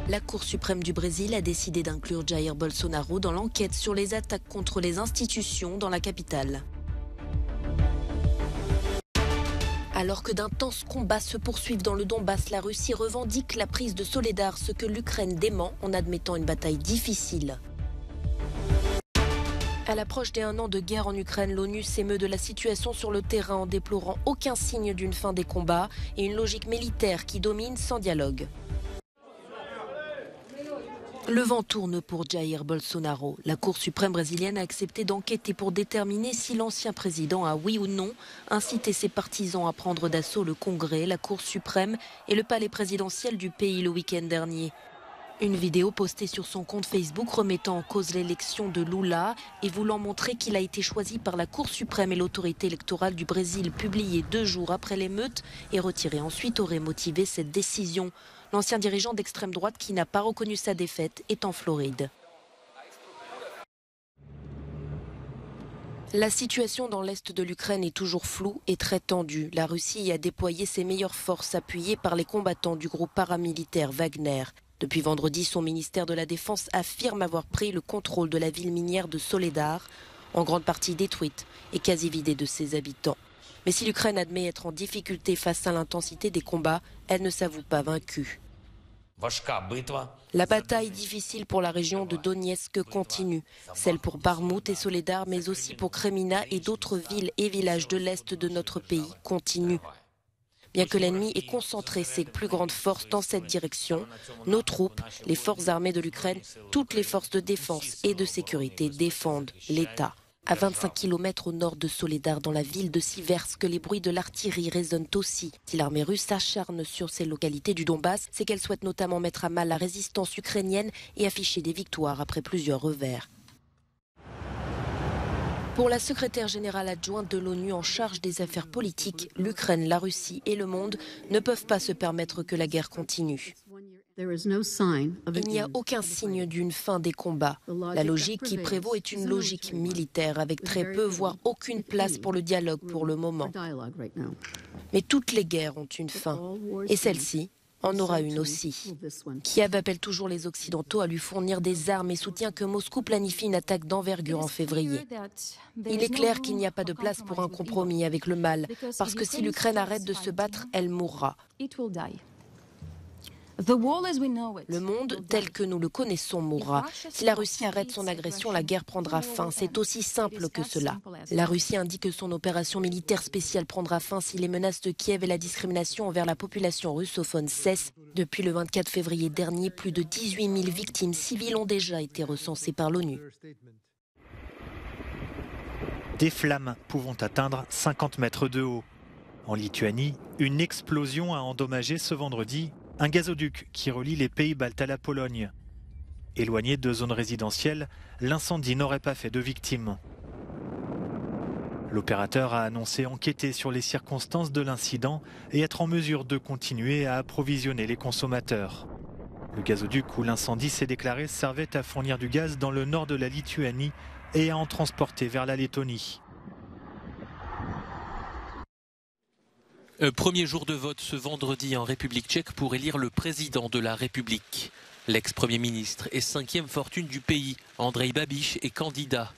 La Cour suprême du Brésil a décidé d'inclure Jair Bolsonaro dans l'enquête sur les attaques contre les institutions dans la capitale. Alors que d'intenses combats se poursuivent dans le Donbass, la Russie revendique la prise de Soledar, ce que l'Ukraine dément en admettant une bataille difficile. À l'approche des 1 an de guerre en Ukraine, l'ONU s'émeut de la situation sur le terrain en déplorant aucun signe d'une fin des combats et une logique militaire qui domine sans dialogue. Le vent tourne pour Jair Bolsonaro. La Cour suprême brésilienne a accepté d'enquêter pour déterminer si l'ancien président a, oui ou non, incité ses partisans à prendre d'assaut le Congrès, la Cour suprême et le palais présidentiel du pays le week-end dernier. Une vidéo postée sur son compte Facebook remettant en cause l'élection de Lula et voulant montrer qu'il a été choisi par la Cour suprême et l'autorité électorale du Brésil, publiée 2 jours après l'émeute et retirée ensuite, aurait motivé cette décision. L'ancien dirigeant d'extrême droite qui n'a pas reconnu sa défaite est en Floride. La situation dans l'est de l'Ukraine est toujours floue et très tendue. La Russie y a déployé ses meilleures forces appuyées par les combattants du groupe paramilitaire Wagner. Depuis vendredi, son ministère de la Défense affirme avoir pris le contrôle de la ville minière de Soledar, en grande partie détruite et quasi vidée de ses habitants. Mais si l'Ukraine admet être en difficulté face à l'intensité des combats, elle ne s'avoue pas vaincue. La bataille difficile pour la région de Donetsk continue, celle pour Bakhmout et Soledar, mais aussi pour Kremina et d'autres villes et villages de l'est de notre pays continue. Bien que l'ennemi ait concentré ses plus grandes forces dans cette direction, nos troupes, les forces armées de l'Ukraine, toutes les forces de défense et de sécurité défendent l'État. À 25 km au nord de Soledar, dans la ville de Siversk, les bruits de l'artillerie résonnent aussi. Si l'armée russe s'acharne sur ces localités du Donbass, c'est qu'elle souhaite notamment mettre à mal la résistance ukrainienne et afficher des victoires après plusieurs revers. Pour la secrétaire générale adjointe de l'ONU en charge des affaires politiques, l'Ukraine, la Russie et le monde ne peuvent pas se permettre que la guerre continue. Il n'y a aucun signe d'une fin des combats. La logique qui prévaut est une logique militaire, avec très peu, voire aucune place pour le dialogue pour le moment. Mais toutes les guerres ont une fin, et celle-ci en aura une aussi. Kiev appelle toujours les Occidentaux à lui fournir des armes et soutient que Moscou planifie une attaque d'envergure en février. Il est clair qu'il n'y a pas de place pour un compromis avec le mal, parce que si l'Ukraine arrête de se battre, elle mourra. Le monde, tel que nous le connaissons, mourra. Si la Russie arrête son agression, la guerre prendra fin. C'est aussi simple que cela. La Russie indique que son opération militaire spéciale prendra fin si les menaces de Kiev et la discrimination envers la population russophone cessent. Depuis le 24 février dernier, plus de 18 000 victimes civiles ont déjà été recensées par l'ONU. Des flammes pouvant atteindre 50 mètres de haut. En Lituanie, une explosion a endommagé ce vendredi un gazoduc qui relie les pays baltes à la Pologne. Éloigné de zones résidentielles, l'incendie n'aurait pas fait de victimes. L'opérateur a annoncé enquêter sur les circonstances de l'incident et être en mesure de continuer à approvisionner les consommateurs. Le gazoduc où l'incendie s'est déclaré servait à fournir du gaz dans le nord de la Lituanie et à en transporter vers la Lettonie. Premier jour de vote ce vendredi en République tchèque pour élire le président de la République. L'ex-premier ministre et 5e fortune du pays, Andrej Babiš, est candidat.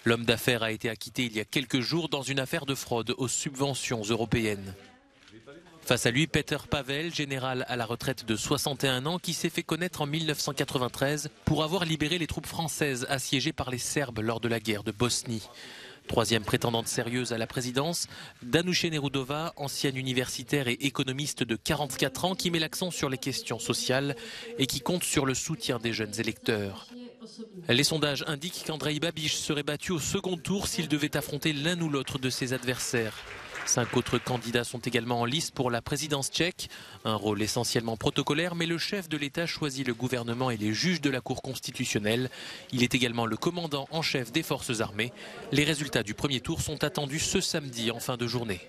L'homme d'affaires a été acquitté il y a quelques jours dans une affaire de fraude aux subventions européennes. Face à lui, Petr Pavel, général à la retraite de 61 ans, qui s'est fait connaître en 1993 pour avoir libéré les troupes françaises assiégées par les Serbes lors de la guerre de Bosnie. Troisième prétendante sérieuse à la présidence, Danuše Nerudová, ancienne universitaire et économiste de 44 ans qui met l'accent sur les questions sociales et qui compte sur le soutien des jeunes électeurs. Les sondages indiquent qu'Andrej Babiš serait battu au second tour s'il devait affronter l'un ou l'autre de ses adversaires. 5 autres candidats sont également en lice pour la présidence tchèque. Un rôle essentiellement protocolaire, mais le chef de l'État choisit le gouvernement et les juges de la Cour constitutionnelle. Il est également le commandant en chef des forces armées. Les résultats du premier tour sont attendus ce samedi en fin de journée.